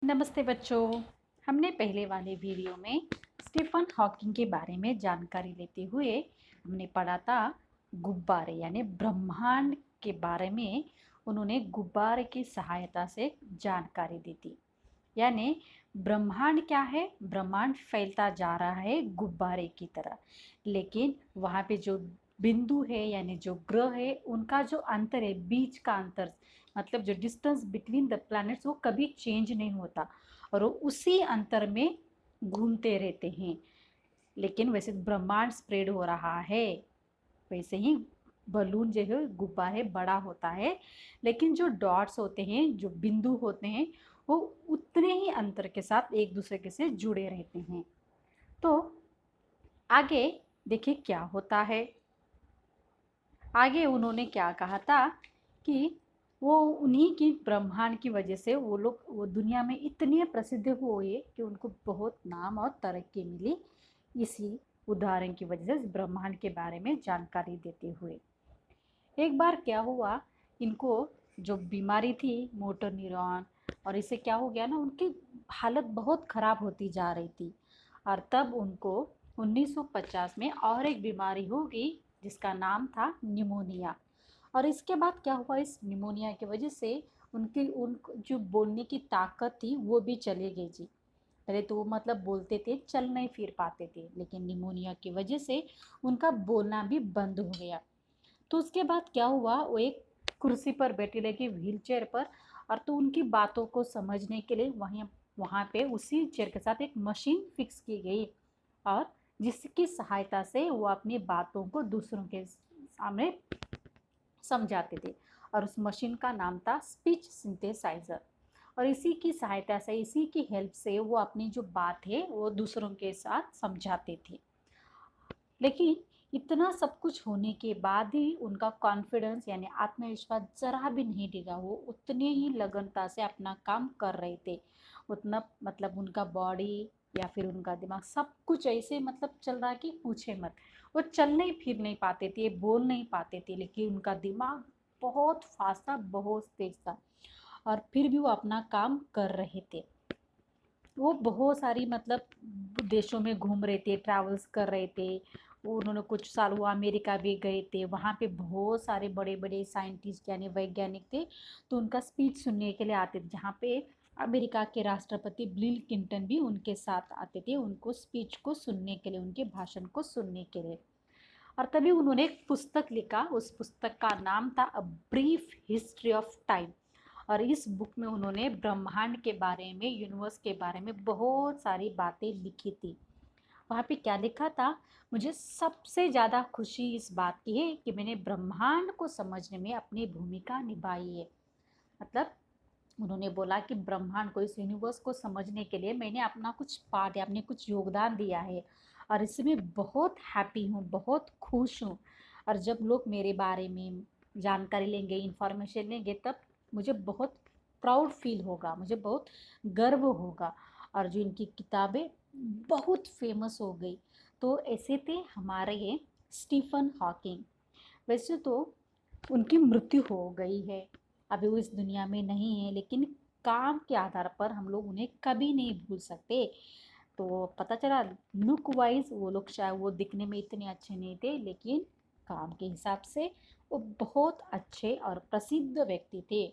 नमस्ते बच्चों। हमने पहले वाले वीडियो में स्टीफन हॉकिंग के बारे में जानकारी लेते हुए हमने पढ़ा था गुब्बारे यानी ब्रह्मांड के बारे में। उन्होंने गुब्बारे की सहायता से जानकारी दी थी। यानी ब्रह्मांड क्या है? ब्रह्मांड फैलता जा रहा है गुब्बारे की तरह, लेकिन वहाँ पे जो बिंदु है यानी जो ग्रह है उनका जो अंतर है, बीच का अंतर, मतलब जो डिस्टेंस बिटवीन द प्लैनेट्स, वो कभी चेंज नहीं होता और वो उसी अंतर में घूमते रहते हैं। लेकिन वैसे ब्रह्मांड स्प्रेड हो रहा है, वैसे ही बलून जो है गुब्बारे बड़ा होता है, लेकिन जो डॉट्स होते हैं, जो बिंदु होते हैं, वो उतने ही अंतर के साथ एक दूसरे के से जुड़े रहते हैं। तो आगे देखिए क्या होता है। आगे उन्होंने क्या कहा था कि वो उन्हीं की ब्रह्मांड की वजह से वो दुनिया में इतने प्रसिद्ध हुए कि उनको बहुत नाम और तरक्की मिली, इसी उदाहरण की वजह से ब्रह्मांड के बारे में जानकारी देते हुए। एक बार क्या हुआ, इनको जो बीमारी थी मोटर न्यूरॉन, और इससे क्या हो गया ना, उनकी हालत बहुत ख़राब होती जा रही थी। और तब उनको 1950 में और एक बीमारी होगी जिसका नाम था निमोनिया। और इसके बाद क्या हुआ, इस निमोनिया की वजह से उन जो बोलने की ताकत थी वो भी चली गई जी। पहले तो वो मतलब बोलते थे, चल नहीं फिर पाते थे, लेकिन निमोनिया की वजह से उनका बोलना भी बंद हो गया। तो उसके बाद क्या हुआ, वो एक कुर्सी पर बैठी रही, व्हील चेयर पर। और तो उनकी बातों को समझने के लिए वहाँ पे उसी चेयर के साथ एक मशीन फिक्स की गई, और जिसकी सहायता से वो अपनी बातों को दूसरों के सामने समझाते थे। और उस मशीन का नाम था स्पीच सिंथेसाइजर। और इसी की सहायता से, इसी की हेल्प से वो अपनी जो बात है वो दूसरों के साथ समझाते थे। लेकिन इतना सब कुछ होने के बाद ही उनका कॉन्फिडेंस यानी आत्मविश्वास जरा भी नहीं डिगा। वो उतने ही लगनता से अपना काम कर रहे थे। उतना मतलब उनका बॉडी या फिर उनका दिमाग सब कुछ ऐसे मतलब चल रहा कि पूछे मत। वो चल नहीं फिर नहीं पाते थे, बोल नहीं पाते थे, लेकिन उनका दिमाग बहुत फास्ट था, बहुत तेज था, और फिर भी वो अपना काम कर रहे थे। वो बहुत सारी मतलब देशों में घूम रहे थे, ट्रैवल्स कर रहे थे। वो उन्होंने कुछ साल वो अमेरिका भी गए थे, वहाँ पे बहुत सारे बड़े बड़े साइंटिस्ट यानी वैज्ञानिक थे, तो उनका स्पीच सुनने के लिए आते थे। जहाँ पे अमेरिका के राष्ट्रपति बिल क्लिंटन भी उनके साथ आते थे, उनको स्पीच को सुनने के लिए, उनके भाषण को सुनने के लिए। और तभी उन्होंने एक पुस्तक लिखा, उस पुस्तक का नाम था a brief history of time. और इस बुक में उन्होंने ब्रह्मांड के बारे में, यूनिवर्स के बारे में बहुत सारी बातें लिखी थी। वहाँ पे क्या लिखा था, मुझे सबसे ज़्यादा खुशी इस बात की है कि मैंने ब्रह्मांड को समझने में अपनी भूमिका निभाई है। मतलब उन्होंने बोला कि ब्रह्मांड को, इस यूनिवर्स को समझने के लिए मैंने अपना कुछ पार्ट या अपने कुछ योगदान दिया है, और इसमें बहुत हैप्पी हूँ, बहुत खुश हूँ। और जब लोग मेरे बारे में जानकारी लेंगे, इंफॉर्मेशन लेंगे, तब मुझे बहुत प्राउड फील होगा, मुझे बहुत गर्व होगा। और जो इनकी किताबें बहुत फेमस हो गई। तो ऐसे थे हमारे ये स्टीफन हॉकिंग। वैसे तो उनकी मृत्यु हो गई है, अभी वो इस दुनिया में नहीं है, लेकिन काम के आधार पर हम लोग उन्हें कभी नहीं भूल सकते। तो पता चला लुक वाइज वो लोग शायद वो दिखने में इतने अच्छे नहीं थे, लेकिन काम के हिसाब से वो बहुत अच्छे और प्रसिद्ध व्यक्ति थे।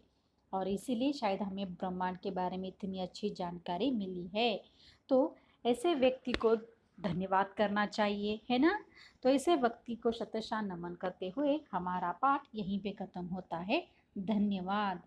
और इसीलिए शायद हमें ब्रह्मांड के बारे में इतनी अच्छी जानकारी मिली है। तो ऐसे व्यक्ति को धन्यवाद करना चाहिए, है ना। तो ऐसे व्यक्ति को शतशः नमन करते हुए हमारा पाठ यहीं पे ख़त्म होता है। धन्यवाद।